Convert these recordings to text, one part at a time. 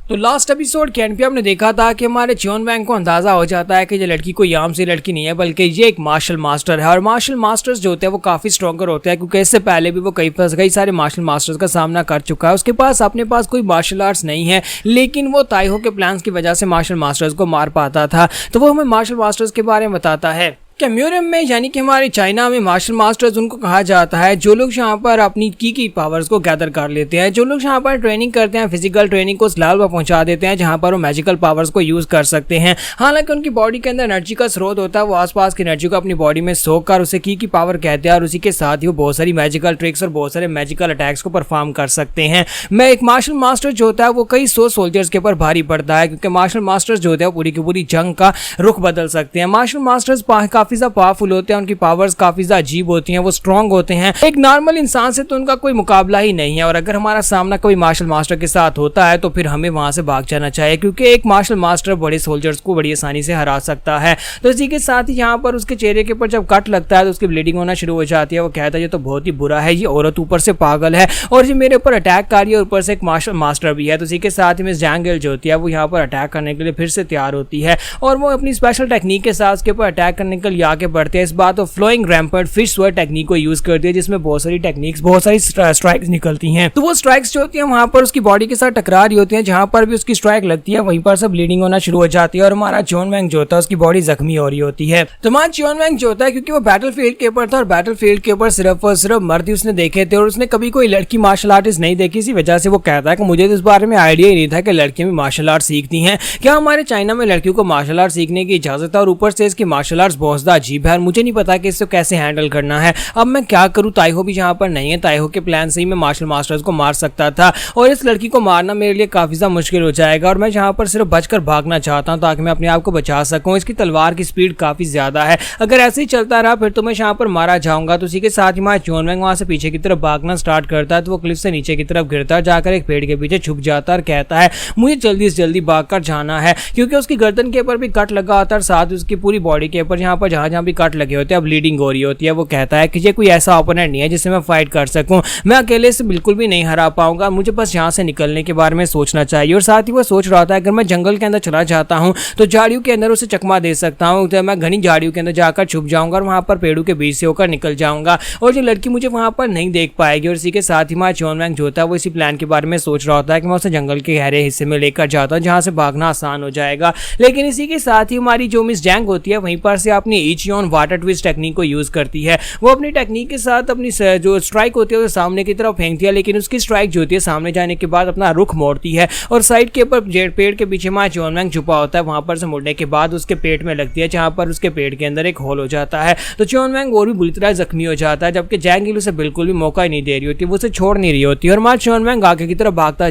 तो last episode के and पे हमने देखा था कि हमारे चियोन वैंग को अंदाजा हो जाता है कि ये लड़की कोई आम सी लड़की नहीं है, बल्कि ये एक मार्शल मास्टर है। और मार्शल मास्टर्स जो होते हैं वो काफी स्ट्रॉन्गर होते हैं, क्योंकि इससे पहले भी वो कई सारे मार्शल मास्टर्स का सामना कर चुका है। उसके पास अपने पास कोई मार्शल आर्ट्स नहीं है, लेकिन वो ताइहो के प्लान्स की वजह से मार्शल मास्टर्स को मार पाता था। तो वो हमें मार्शल मास्टर्स के बारे में बताता है। म्यूरियम में यानी कि हमारे चाइना में मार्शल मास्टर्स उनको कहा जाता है जो लोग यहाँ पर अपनी की पावर्स को गैदर कर लेते हैं, जो लोग यहाँ पर ट्रेनिंग करते हैं, फिजिकल ट्रेनिंग को उस लेवल पर पहुंचा देते हैं जहाँ पर वो मैजिकल पावर्स को यूज कर सकते हैं। हालांकि उनकी बॉडी के अंदर एनर्जी का स्रोत होता है, वो आसपास की एनर्जी को अपनी बॉडी में सोख कर उसे की पावर कहते हैं, और उसी के साथ ही वो बहुत सारी मैजिकल ट्रिक्स और बहुत सारे मैजिकल अटैक्स को परफॉर्म कर सकते हैं। मैं एक मार्शल मास्टर जो होता है वो कई 100 सोल्जर्स के ऊपर भारी पड़ता है, क्योंकि मार्शल मास्टर्स जो होते हैं पूरी की पूरी जंग का रुख बदल सकते हैं। मार्शल मास्टर्स काफी ज्यादा पावरफुल होते हैं, उनकी पावर्स काफी ज्यादा अजीब होती हैं, वो स्ट्रांग होते हैं। एक नॉर्मल इंसान से तो उनका कोई मुकाबला ही नहीं है, और अगर हमारा सामना कोई मार्शल मास्टर के साथ होता है तो फिर हमें वहां से भाग जाना चाहिए, क्योंकि एक मार्शल मास्टर बड़े सोल्जर्स को बड़ी आसानी से हरा सकता है। तो इसी के साथ ही यहाँ पर उसके चेहरे के ऊपर जब कट लगता है तो उसकी ब्लीडिंग होना शुरू हो जाती है। वो कहता है ये तो बहुत ही बुरा है, ये औरत ऊपर से पागल है और ये मेरे ऊपर अटैक कर रही है, ऊपर से एक मार्शल मास्टर भी है। तो इसी के साथ ही मिस जैंगल जो होती है वो यहाँ पर अटैक करने के लिए फिर से तैयार होती है, और वो अपनी स्पेशल टेक्निक के साथ उसके ऊपर अटैक करने के लिए आगे बढ़ते हैं। इस बात वो फ्लोइंग रैम्पर्ट फिश स्वर टेक्निक को यूज करती है, जिसमें बहुत सारी स्ट्राइक्स निकलती हैं। तो वो स्ट्राइक्स जो होती हैं वहां पर उसकी बॉडी के साथ टकरा रही होती हैं, जहां पर भी उसकी स्ट्राइक लगती है वहीं पर सब ब्लीडिंग होना शुरू हो जाती है, और हमारा चियोन वैंग जो होता है उसकी बॉडी जख्मी हो रही होती है। तो हमारा चियोन वैंग जो होता है, क्योंकि वो बैटलफील्ड के ऊपर था और बैटलफील्ड के ऊपर सिर्फ और सिर्फ मर्द ही उसने देखे थे, और उसने कभी कोई लड़की मार्शल आर्टिस्ट नहीं देखी। इसी वजह से वो कहता है कि मुझे तो इस बारे में आइडिया ही नहीं था कि लड़कियां भी मार्शल आर्ट सीखती हैं। क्या हमारे चाइना में लड़कियों को मार्शल आर्ट सीखने की इजाजत है, और ऊपर से इसकी मार्शल आर्ट्स बहुत ज्यादा अजीब है, और मुझे नहीं पता कि इसको कैसे हैंडल करना है। अब मैं क्या करूं, ताइहो भी यहाँ पर नहीं है। ताइहो के प्लान से ही मैं मार्शल मास्टर्स को मार सकता था, और इस लड़की को मारना मेरे लिए काफी ज्यादा मुश्किल हो जाएगा, और मैं यहाँ पर सिर्फ बचकर भागना चाहता हूँ ताकि मैं अपने आप को बचा सकूं। इसकी तलवार की स्पीड काफी ज्यादा है, अगर ऐसे ही चलता रहा फिर तो मैं यहाँ पर मारा जाऊंगा। तो उसी के साथ ही हमारा चियोन वैंग वहां से पीछे की तरफ भागना स्टार्ट करता है। तो वो क्लिफ से नीचे की तरफ गिरता है, जाकर एक पेड़ के पीछे छुप जाता है और कहता है मुझे जल्दी से जल्दी भागकर जाना है, क्योंकि उसकी गर्दन के ऊपर भी कट लगा होता है, साथ उसकी पूरी बॉडी के ऊपर यहाँ पर जहां भी कट लगे होते हैं ब्लीडिंग हो रही होती है। वो कहता है कि ये कोई ऐसा ओपोनेंट नहीं है जिससे मैं फाइट कर सकूं, मैं अकेले से बिल्कुल भी नहीं हरा पाऊंगा, मुझे बस यहाँ से निकलने के बारे में सोचना चाहिए। और साथ ही वो सोच रहा था अगर मैं जंगल के अंदर चला जाता हूँ तो झाड़ियों के अंदर उसे चकमा दे सकता हूँ, तो मैं घनी झाड़ियों के अंदर जाकर छुप जाऊंगा और वहां पर पेड़ों के बीच से होकर निकल जाऊंगा, और जो लड़की मुझे वहां पर नहीं देख पाएगी। और इसी के साथ ही हमारा चियोन वैंग जो होता है वो इसी प्लान के बारे में सोच रहा होता है कि मैं उसे जंगल के गहरे हिस्से में लेकर जाता हूँ जहां से भागना आसान हो जाएगा। लेकिन इसी के साथ ही हमारी जो मिस जैंग होती है वहीं पर से अपनी इचियोन वाटर ट्विस्ट टेक्निक को यूज करती है। वो अपनी टेक्निक के साथ अपनी जो स्ट्राइक होती है वो सामने की तरफ फेंकती है, लेकिन उसकी स्ट्राइक जो होती है सामने जाने के बाद अपना रुख मोड़ती है, और साइड के ऊपर पेड़ के पीछे हमारा चियोन वैंग छुपा होता है, वहां पर से मुड़ने के बाद उसके पेट में लगती है, जहां पर उसके पेट के अंदर एक होल हो जाता है। तो चियोन वैंग और भी बुरी तरह जख्मी हो जाता है, जबकि जैंग उसे बिल्कुल भी मौका ही नहीं दे रही होती, वो उसे छोड़ नहीं रही होती, और हमारा चियोन वैंग आगे की तरफ भागता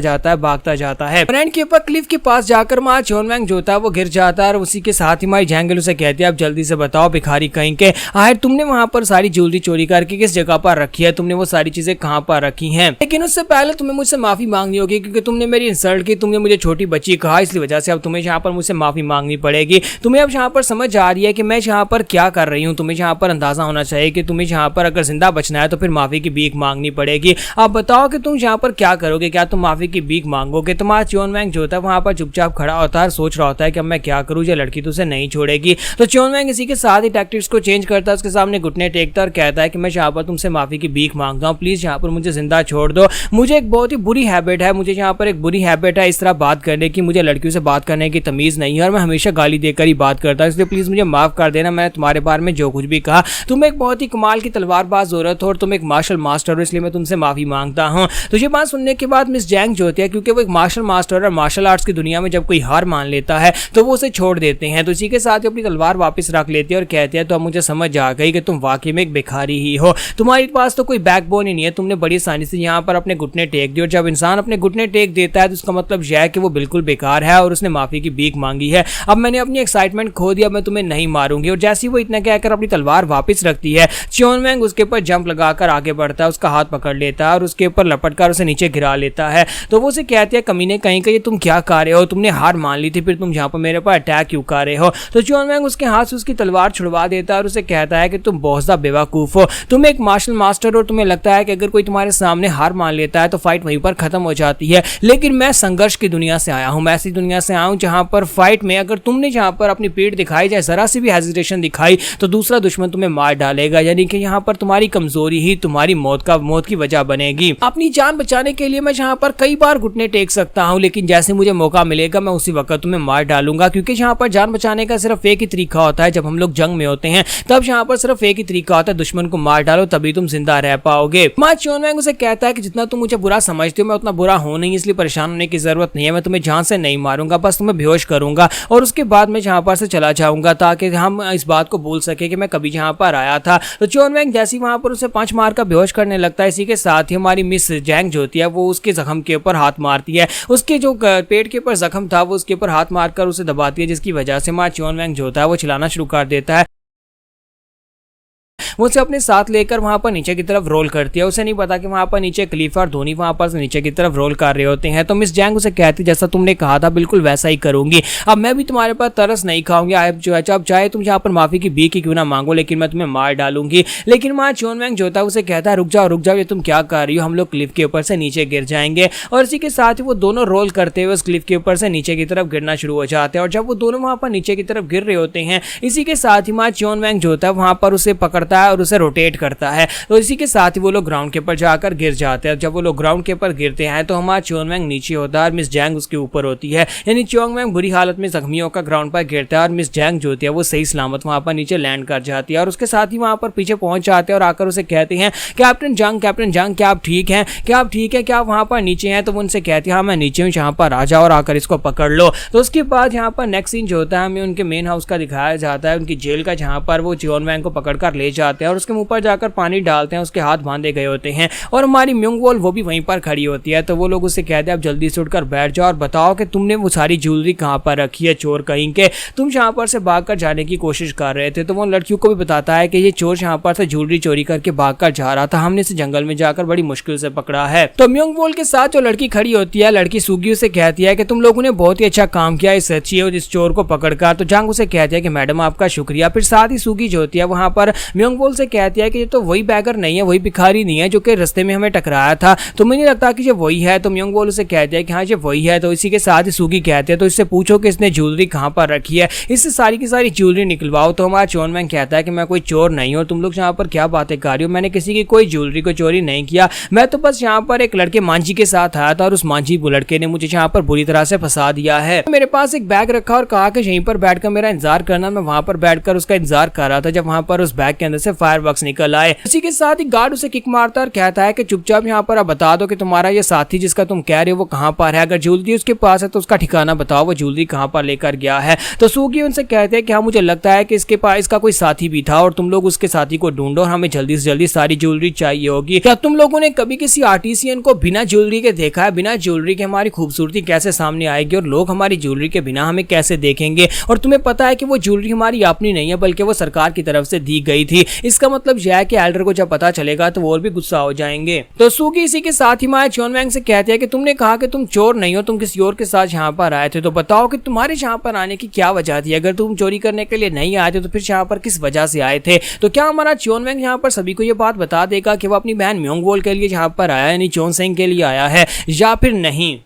जाता है। फ्रेंड के ऊपर क्लिफ के पास जाकर हमारा चियोन वैंग जो होता है वो गिर जाता है, और उसी के साथ ही हमारी जैंग उसे कहती है अब जल्दी से बताओ भिखारी कहीं के, आखिर तुमने वहां पर सारी ज्वेलरी चोरी करके किस जगह पर रखी है, तुमने वो सारी चीजें कहां पर रखी हैं। लेकिन उससे पहले तुम्हें मुझसे माफी मांगनी होगी, क्योंकि तुमने मेरी इंसल्ट की, तुमने मुझे छोटी बच्ची कहा, इसलिए वजह से अब तुम्हें यहाँ पर मुझसे माफी मांगनी पड़ेगी। तुम्हें अब यहाँ पर समझ आ रही है कि मैं यहाँ पर क्या कर रही हूँ, तुम्हें यहाँ पर अंदाजा होना चाहिए कि तुम्हें यहाँ पर अगर जिंदा बचना है तो फिर माफी की भीख मांगनी पड़ेगी। आप बताओ कि तुम यहाँ पर क्या करोगे, क्या तुम माफी की भीख मांगोगे। तुम्हारा चियोन वैंग जो होता है वहां पर चुपचाप खड़ा होता है, सोच रहा होता है कि अब मैं क्या करूँ, ये लड़की तो उसे नहीं छोड़ेगी। तो चियोन वैंग इसी के साथ ही टैक्टिक्स को चेंज करता है, उसके सामने घुटने टेकता और कहता है कि मैं यहाँ पर तुमसे माफी की भीख मांगता हूँ, प्लीज यहाँ पर मुझे जिंदा छोड़ दो। मुझे एक बहुत ही बुरी हैबिट है, मुझे यहाँ पर एक बुरी हैबिट है इस तरह बात करने की, मुझे लड़कियों से बात करने की तमीज नहीं है, और मैं हमेशा गाली देकर ही बात करता हूँ, इसलिए प्लीज मुझे माफ कर देना, मैंने तुम्हारे बारे में जो कुछ भी कहा। तुम एक बहुत ही कमाल की तलवारबाज औरत हो और तुम एक मार्शल मास्टर हो, इसलिए मैं तुमसे माफी मांगता हूँ। तो ये बात सुनने के बाद मिस जैंग जो होती है, क्योंकि वो एक मार्शल मास्टर और मार्शल आर्ट्स की दुनिया में जब कोई हार मान लेता है तो वो उसे छोड़ देते हैं। तो इसी के साथ अपनी तलवार वापस रख लेती है और कहते हैं तो अब मुझे समझ आ गई कि तुम वाकई में एक भिखारी ही हो, तुम्हारे पास तो कोई बैकबोन ही नहीं है, तुमने बड़ी आसानी से यहाँ पर अपने घुटने टेक दिए, और जब इंसान अपने घुटने टेक देता है तो उसका मतलब यह है कि वो बिल्कुल बेकार है और उसने माफी की भीख मांगी है। अब मैंने अपनी एक्साइटमेंट खो दिया, मैं तुम्हें नहीं मारूंगी। और जैसे ही वो इतना कहकर अपनी तलवार वापस रखती है, चियोन वैंग उसके ऊपर जंप लगाकर आगे बढ़ता है, उसका हाथ पकड़ लेता है और उसके ऊपर लपटकर उसे नीचे गिरा लेता है। तो वो उसे कहती है कमीने कहीं का ये तुम क्या कर रहे हो, तुमने हार मान ली थी, फिर तुम यहाँ पर मेरे पर अटैक क्यों कर रहे हो। तो चियोन वैंग उसके हाथ से उसकी तलवार तलवार छुड़वा देता है और उसे कहता है कि तुम बहुत ज़्यादा बेवकूफ हो, तुम एक मार्शल मास्टर हो, तुम्हें लगता है कि अगर कोई तुम्हारे सामने हार मान लेता है तो फाइट वहीं पर खत्म हो जाती है। लेकिन मैं संघर्ष की दुनिया से आया हूं, मैं ऐसी दुनिया से आया हूं जहां पर फाइट में अगर तुमने जहां पर अपनी पीठ दिखाई जाए, जरा सी भी हेजिटेशन दिखाई तो दूसरा दुश्मन तुम्हें मार डालेगा। यानी कि यहां पर तुम्हारी कमजोरी ही तुम्हारी मौत की वजह बनेगी। अपनी जान बचाने के लिए मैं जहां पर कई बार घुटने टेक सकता हूं, लेकिन जैसे मुझे मौका मिलेगा मैं उसी वक्त तुम्हें मार डालूंगा, क्योंकि जहां पर जान बचाने का सिर्फ एक ही तरीका होता है। जब हम लोग जंग में होते हैं तब जहां पर सिर्फ एक ही तरीका होता है, दुश्मन को मार डालो तभी तुम जिंदा रह पाओगे। मा चोनवेंग उसे कहता है कि जितना तुम मुझे बुरा समझते हो मैं उतना बुरा हूं नहीं, इसलिए परेशान होने की जरूरत नहीं है, मैं तुम्हें जान से नहीं मारूंगा, बस तुम्हें बेहोश करूंगा और उसके बाद मैं जहां पर से चला जाऊंगा ताकि हम इस बात को भूल सके कि मैं कभी जहां पर आया था। तो चोनवेंग जैसे ही वहां पर उसे 5 मार का बेहोश करने लगता है, इसी के साथ ही हमारी मिस जैंग जो होती है वो उसके जख्म के ऊपर हाथ मारती है, उसके जो पेट के ऊपर जख्म था वो उसके ऊपर हाथ मारकर उसे दबाती है, जिसकी वजह से मा चोनवेंग जो होता है वो चिल्लाना शुरू कर देता है। वो उसे अपने साथ लेकर वहां पर नीचे की तरफ रोल करती है। उसे नहीं पता कि वहां पर नीचे क्लिफ और धोनी वहां पर नीचे की तरफ रोल कर रहे होते हैं। तो मिस जैंग उसे कहती जैसा तुमने कहा था बिल्कुल वैसा ही करूंगी, अब मैं भी तुम्हारे पास तरस नहीं खाऊंगी, अब जो है अब चाहे तुम यहाँ पर माफी की भीख क्यों ना मांगो लेकिन मैं तुम्हें मार डालूंगी। लेकिन वहां चोनवेंग जो था उसे कहता है रुक जाओ ये तुम क्या कर रही हो, हम लोग क्लिफ के ऊपर से नीचे गिर जाएंगे। और इसी के साथ ही वो दोनों रोल करते हुए उस क्लिफ के ऊपर से नीचे की तरफ गिरना शुरू हो जाते हैं। और जब वो दोनों वहां पर नीचे की तरफ गिर रहे होते हैं, इसी के साथ ही मा चोनवेंग जो होता है वहां पर उसे पकड़ता है और उसे रोटेट करता है। तो इसी के साथ ही वो लोग ग्राउंड के ऊपर जाकर गिर जाते हैं। जब वो लोग ग्राउंड के ऊपर गिरते हैं तो हमारा चोनवेंग नीचे होता है और मिस जैंग उसके ऊपर होती है, यानी चोनवेंग बुरी हालत में जख्मियों का ग्राउंड पर गिरता है और मिस जैंग जो होती है वो सही सलामत वहां पर नीचे लैंड कर जाती है। और उसके साथ ही वहां पर पीछे पहुंच जाते हैं और आकर उसे कहते हैं कैप्टन जंग क्या आप ठीक हैं, क्या आप ठीक है, क्या आप वहां पर नीचे हैं। तो वो उनसे कहती है हाँ मैं नीचे हूँ, यहाँ पर आ जाओ और आकर इसको पकड़ लो। तो उसके बाद यहाँ पर नेक्स्ट सीन जो होता है हमें उनके मेन हाउस का दिखाया जाता है, उनकी जेल का, जहाँ पर वो चोनवेंग को पकड़कर ले जाते हैं और उसके मुंह पर जाकर पानी डालते हैं, उसके हाथ बांधे गए होते हैं। और हमारी म्योंग वॉल वो भी वहीं पर खड़ी होती है। तो वो लोग उससे कहते हैं अब जल्दी से उठकर बैठ जाओ और बताओ कि तुमने वो सारी ज्वेलरी कहाँ पर रखी है, चोर कहीं के, तुम जहाँ पर से भागकर जाने की कोशिश कर रहे थे। तो वो लड़कियों को भी बताता है कि ये चोर यहाँ पर से ज्वेलरी चोरी करके भागकर जा रहा था, हमने इसे जंगल में जाकर बड़ी मुश्किल से पकड़ा है। तो म्योंग वॉल के साथ जो लड़की खड़ी होती है, लड़की सुगी उसे कहती है कि तुम लोगों ने बहुत ही अच्छा काम किया इस चोर को पकड़कर। तो जंग उसे कहती है कि मैडम आपका शुक्रिया। फिर साथ ही सुगी जो होती है वहां पर म्योंग वॉल से कहती है कि ये तो वही बैगर नहीं है, वही भिखारी नहीं है जो कि रास्ते में हमें टकराया था, तो मुझे नहीं लगता कि ये वही है। तो म्योंग वॉल उसे कहते हैं कि हाँ ये वही है। तो इसी के साथ ही सुगी कहते हैं तो इससे पूछो कि इसने ज्वेलरी कहाँ पर रखी है, इससे सारी की सारी ज्वेलरी निकलवाओ। तो हमारा चोनवेंग कहता है कि मैं कोई चोर नहीं हूँ, तुम लोग यहाँ पर क्या बातें कर रही हो, मैंने किसी की कोई ज्वेलरी को चोरी नहीं किया, मैं तो बस यहाँ पर एक लड़के मांझी के साथ आया था और उस मांझी लड़के ने मुझे यहाँ पर बुरी तरह से फंसा दिया है। मेरे पास एक बैग रखा और कहा कि यहीं पर बैठकर मेरा इंतजार करना, मैं वहां पर बैठकर उसका इंतजार कर रहा था जब वहां पर उस बैग के अंदर से फायरवर्क्स निकल आए। इसी के साथ ही गार्ड उसे किक मारता और कहता है कि चुपचाप यहाँ पर अब बता दो कि तुम्हारा ये साथी जिसका तुम कह रहे हो वो कहाँ पर है, अगर ज्वेलरी उसके पास है तो उसका ठिकाना बताओ, वो ज्वेलरी कहाँ पर लेकर गया है। तो सूगी उनसे कहते हैं कि हाँ मुझे लगता है कि इसके पास इसका कोई साथी भी था और तुम लोग उसके साथी को ढूंढो और हमें जल्दी से जल्दी सारी ज्वेलरी चाहिए होगी। क्या तुम लोगों ने कभी किसी आर्टिसियन को बिना ज्वेलरी के देखा है? बिना ज्वेलरी के हमारी खूबसूरती कैसे सामने आएगी और लोग हमारी ज्वेलरी के बिना हमें कैसे देखेंगे? और तुम्हें पता है कि वो ज्वेलरी हमारी अपनी नहीं है बल्कि वो सरकार की तरफ से दी गई थी। इसका मतलब यह है कि एल्डर को जब पता चलेगा तो वो और भी गुस्सा हो जाएंगे। तो सूगी इसी के साथ ही माया चोनवेंग से कहते हैं कि तुमने कहा कि तुम चोर नहीं हो, तुम किसी और के साथ यहाँ पर आए थे, तो बताओ कि तुम्हारे यहाँ पर आने की क्या वजह थी? अगर तुम चोरी करने के लिए नहीं आए थे तो फिर यहाँ पर किस वजह से आए थे? तो क्या हमारा चोनवेंग यहाँ पर सभी को ये बात बता देगा कि वो अपनी बहन म्योंग वॉल के लिए यहाँ पर आया, यानी चोन सेंग के लिए आया है या फिर नहीं?